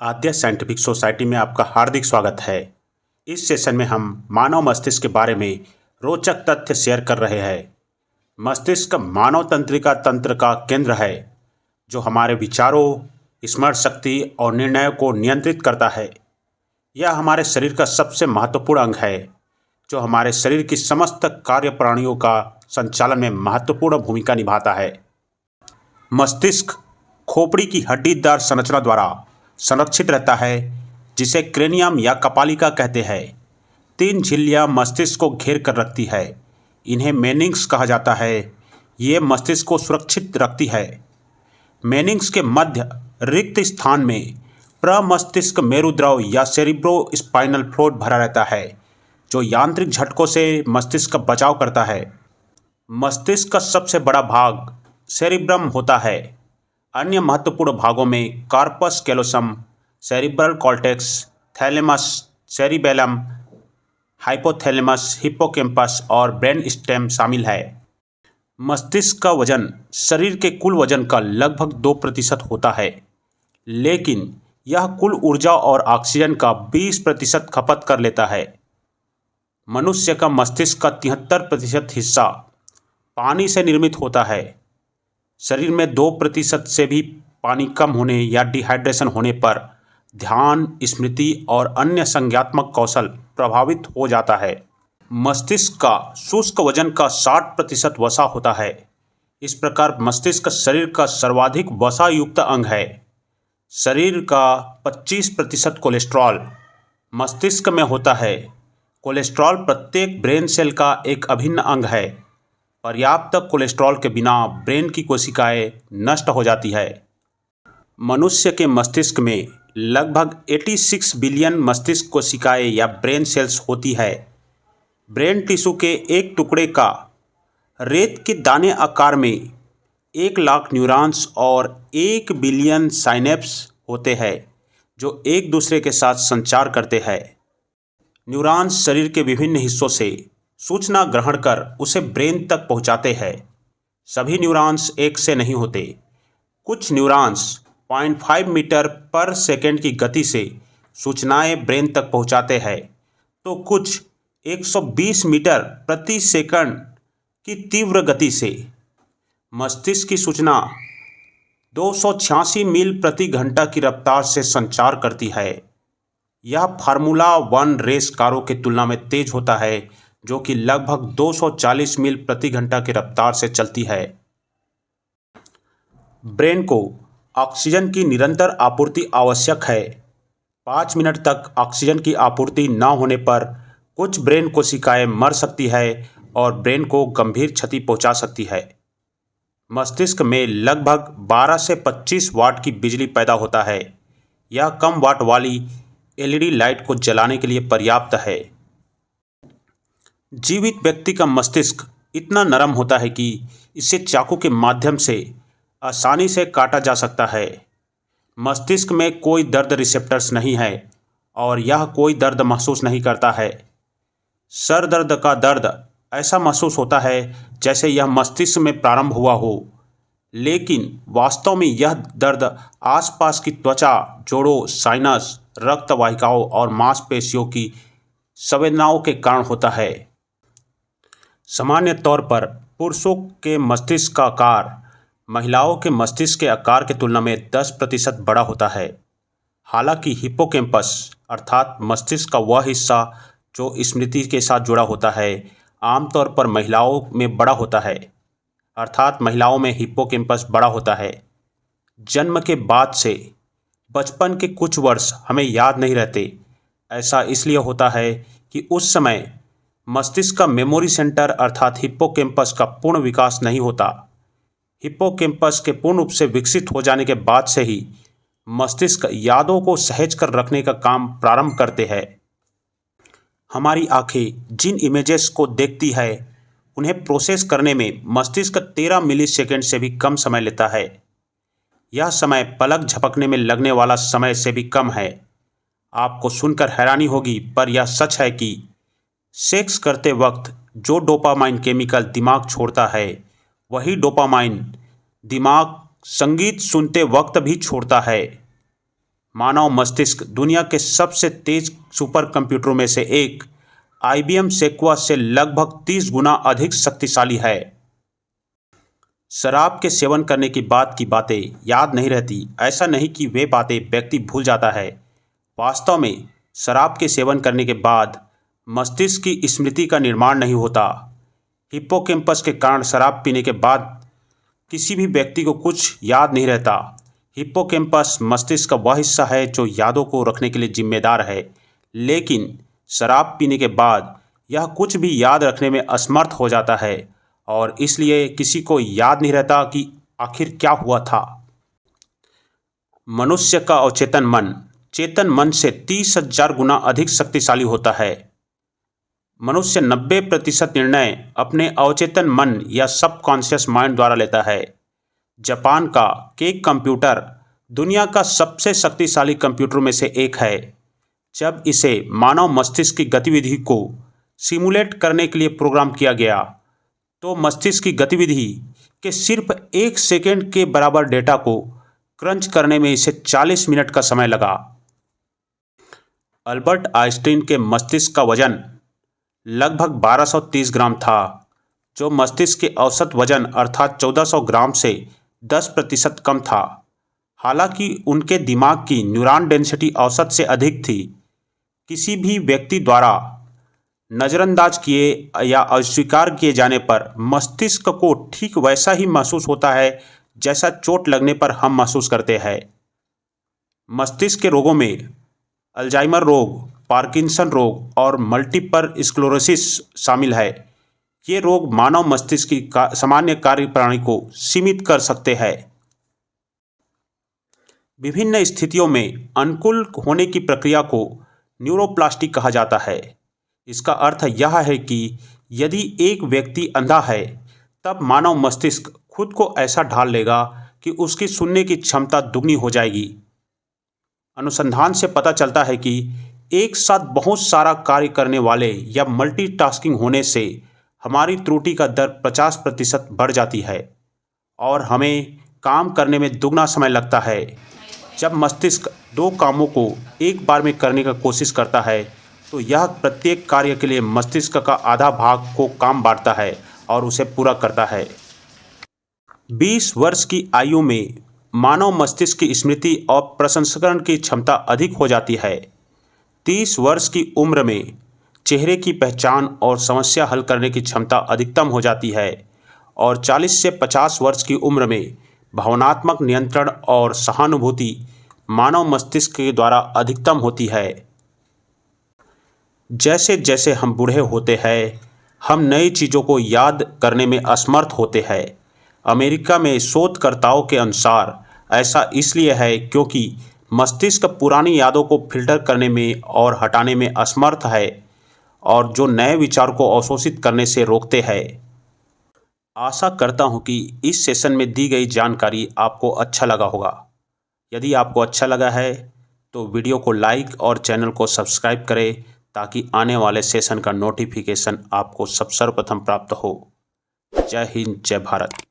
आद्य scientific society में आपका हार्दिक स्वागत है। इस सेशन में हम मानव मस्तिष्क के बारे में रोचक तथ्य शेयर कर रहे हैं। मस्तिष्क मानव तंत्रिका तंत्र का केंद्र है जो हमारे विचारों, स्मरण शक्ति और निर्णयों को नियंत्रित करता है। यह हमारे शरीर का सबसे महत्वपूर्ण अंग है जो हमारे शरीर की समस्त कार्यप्रणालियों का संचालन में महत्वपूर्ण भूमिका निभाता है। मस्तिष्क खोपड़ी की हड्डीदार संरचना द्वारा संरक्षित रहता है जिसे क्रेनियम या कपालिका कहते हैं। 3 झिल्लियाँ मस्तिष्क को घेर कर रखती है। इन्हें मेनिंग्स कहा जाता है। ये मस्तिष्क को सुरक्षित रखती है। मेनिंग्स के मध्य रिक्त स्थान में प्रमस्तिष्क मेरुद्रव या सेरिब्रो स्पाइनल फ्लूइड भरा रहता है जो यांत्रिक झटकों से मस्तिष्क का बचाव करता है। मस्तिष्क का सबसे बड़ा भाग सेरिब्रम होता है। अन्य महत्वपूर्ण भागों में corpus callosum, cerebral cortex, thalamus, cerebellum, hypothalamus, hippocampus और ब्रेन स्टेम शामिल है। मस्तिष्क का वजन शरीर के कुल वजन का लगभग 2% होता है, लेकिन यह कुल ऊर्जा और ऑक्सीजन का 20% खपत कर लेता है। मनुष्य का मस्तिष्क का 73% हिस्सा पानी से निर्मित होता है। शरीर में 2% से भी पानी कम होने या डिहाइड्रेशन होने पर ध्यान, स्मृति और अन्य संज्ञात्मक कौशल प्रभावित हो जाता है। मस्तिष्क का शुष्क वजन का 60% वसा होता है। इस प्रकार मस्तिष्क शरीर का सर्वाधिक वसा युक्त अंग है। शरीर का 25% कोलेस्ट्रॉल मस्तिष्क में होता है। कोलेस्ट्रॉल प्रत्येक ब्रेन सेल का एक अभिन्न अंग है। पर्याप्त कोलेस्ट्रॉल के बिना ब्रेन की कोशिकाएं नष्ट हो जाती है। मनुष्य के मस्तिष्क में लगभग 86 बिलियन मस्तिष्क कोशिकाएं या ब्रेन सेल्स होती है। ब्रेन टिश्यू के एक टुकड़े का रेत के दाने आकार में 1 लाख न्यूरॉन्स और 1 बिलियन साइनेप्स होते हैं जो एक दूसरे के साथ संचार करते हैं। न्यूरॉन्स शरीर के विभिन्न हिस्सों से सूचना ग्रहण कर उसे ब्रेन तक पहुंचाते हैं। सभी न्यूरॉन्स एक से नहीं होते। कुछ न्यूरॉन्स 0.5 मीटर पर सेकंड की गति से सूचनाएं ब्रेन तक पहुंचाते हैं, तो कुछ 120 मीटर प्रति सेकंड की तीव्र गति से। मस्तिष्क की सूचना 286 मील प्रति घंटा की रफ्तार से संचार करती है। यह फार्मूला 1 रेस कारों की तुलना में तेज होता है जो कि लगभग 240 मील प्रति घंटा की रफ्तार से चलती है। ब्रेन को ऑक्सीजन की निरंतर आपूर्ति आवश्यक है। 5 मिनट तक ऑक्सीजन की आपूर्ति न होने पर कुछ ब्रेन कोशिकाएं मर सकती है और ब्रेन को गंभीर क्षति पहुंचा सकती है। मस्तिष्क में लगभग 12 से 25 वाट की बिजली पैदा होता है। यह कम वाट वाली एलईडी लाइट को जलाने के लिए पर्याप्त है। जीवित व्यक्ति का मस्तिष्क इतना नरम होता है कि इसे चाकू के माध्यम से आसानी से काटा जा सकता है। मस्तिष्क में कोई दर्द रिसेप्टर्स नहीं है और यह कोई दर्द महसूस नहीं करता है। सर दर्द का दर्द ऐसा महसूस होता है जैसे यह मस्तिष्क में प्रारंभ हुआ हो, लेकिन वास्तव में यह दर्द आसपास की त्वचा, जोड़ों, साइनस, रक्त वाहिकाओं और मांसपेशियों की संवेदनाओं के कारण होता है। सामान्य तौर पर पुरुषों के मस्तिष्क का आकार महिलाओं के मस्तिष्क के आकार की तुलना में 10% बड़ा होता है। हालांकि हिप्पोकैम्पस अर्थात मस्तिष्क का वह हिस्सा जो स्मृति के साथ जुड़ा होता है आमतौर पर महिलाओं में बड़ा होता है, अर्थात महिलाओं में हिप्पोकैम्पस बड़ा होता है। जन्म के बाद से बचपन के कुछ वर्ष हमें याद नहीं रहते। ऐसा इसलिए होता है कि उस समय मस्तिष्क का मेमोरी सेंटर अर्थात हिप्पोकैम्पस का पूर्ण विकास नहीं होता। हिप्पोकैम्पस के पूर्ण रूप से विकसित हो जाने के बाद से ही मस्तिष्क यादों को सहेज कर रखने का काम प्रारंभ करते हैं। हमारी आंखें जिन इमेजेस को देखती है उन्हें प्रोसेस करने में मस्तिष्क 13 मिलीसेकंड से भी कम समय लेता है। यह समय पलक झपकने में लगने वाला समय से भी कम है। आपको सुनकर हैरानी होगी पर यह सच है कि सेक्स करते वक्त जो डोपामाइन केमिकल दिमाग छोड़ता है वही डोपामाइन दिमाग संगीत सुनते वक्त भी छोड़ता है। मानव मस्तिष्क दुनिया के सबसे तेज सुपर कंप्यूटरों में से एक IBM सेक्वा से लगभग 30 गुना अधिक शक्तिशाली है। शराब के सेवन करने की बातें याद नहीं रहती। ऐसा नहीं कि वे बातें व्यक्ति भूल जाता है। वास्तव में शराब के सेवन करने के बाद मस्तिष्क की स्मृति का निर्माण नहीं होता। हिप्पोकैम्पस के कारण शराब पीने के बाद किसी भी व्यक्ति को कुछ याद नहीं रहता। हिप्पोकैम्पस मस्तिष्क का वह हिस्सा है जो यादों को रखने के लिए जिम्मेदार है, लेकिन शराब पीने के बाद यह कुछ भी याद रखने में असमर्थ हो जाता है और इसलिए किसी को याद नहीं रहता कि आखिर क्या हुआ था। मनुष्य का अवचेतन मन चेतन मन से 30,000 गुना अधिक शक्तिशाली होता है। मनुष्य 90% निर्णय अपने अवचेतन मन या सबकॉन्शियस माइंड द्वारा लेता है। जापान का केक कंप्यूटर दुनिया का सबसे शक्तिशाली कंप्यूटर में से एक है। जब इसे मानव मस्तिष्क की गतिविधि को सिमुलेट करने के लिए प्रोग्राम किया गया तो मस्तिष्क की गतिविधि के सिर्फ 1 सेकेंड के बराबर डेटा को क्रंच करने में इसे 40 मिनट का समय लगा। अल्बर्ट आइंस्टीन के मस्तिष्क का वजन लगभग 1230 ग्राम था, जो मस्तिष्क के औसत वजन अर्थात 1400 ग्राम से 10% कम था। हालांकि उनके दिमाग की न्यूरॉन डेंसिटी औसत से अधिक थी। किसी भी व्यक्ति द्वारा नज़रअंदाज किए या अस्वीकार किए जाने पर मस्तिष्क को ठीक वैसा ही महसूस होता है जैसा चोट लगने पर हम महसूस करते हैं। मस्तिष्क के रोगों में अल्जाइमर रोग, पार्किंसन रोग और मल्टीपल स्क्लेरोसिस शामिल है। ये रोग मानव मस्तिष्क की सामान्य कार्यप्रणाली को सीमित कर सकते हैं। विभिन्न स्थितियों में अनुकूल होने की प्रक्रिया को न्यूरोप्लास्टी कहा जाता है। इसका अर्थ यह है कि यदि एक व्यक्ति अंधा है, तब मानव मस्तिष्क खुद को ऐसा ढाल लेगा कि उसकी सुनने की क्षमता दुगनी हो जाएगी। अनुसंधान से पता चलता है कि एक साथ बहुत सारा कार्य करने वाले या मल्टीटास्किंग होने से हमारी त्रुटि का दर 50% बढ़ जाती है और हमें काम करने में दुगना समय लगता है। जब मस्तिष्क 2 कामों को एक बार में करने की कोशिश करता है तो यह प्रत्येक कार्य के लिए मस्तिष्क का आधा भाग को काम बांटता है और उसे पूरा करता है। 20 वर्ष की आयु में मानव मस्तिष्क की स्मृति और प्रसंस्करण की क्षमता अधिक हो जाती है। 30 वर्ष की उम्र में चेहरे की पहचान और समस्या हल करने की क्षमता अधिकतम हो जाती है और 40 से 50 वर्ष की उम्र में भावनात्मक नियंत्रण और सहानुभूति मानव मस्तिष्क के द्वारा अधिकतम होती है। जैसे जैसे हम बूढ़े होते हैं, हम नई चीज़ों को याद करने में असमर्थ होते हैं। अमेरिका में शोधकर्ताओं के अनुसार ऐसा इसलिए है क्योंकि मस्तिष्क पुरानी यादों को फिल्टर करने में और हटाने में असमर्थ है और जो नए विचार को अवशोषित करने से रोकते हैं। आशा करता हूं कि इस सेशन में दी गई जानकारी आपको अच्छा लगा होगा। यदि आपको अच्छा लगा है तो वीडियो को लाइक और चैनल को सब्सक्राइब करें ताकि आने वाले सेशन का नोटिफिकेशन आपको सर्वप्रथम प्राप्त हो। जय हिंद, जय भारत।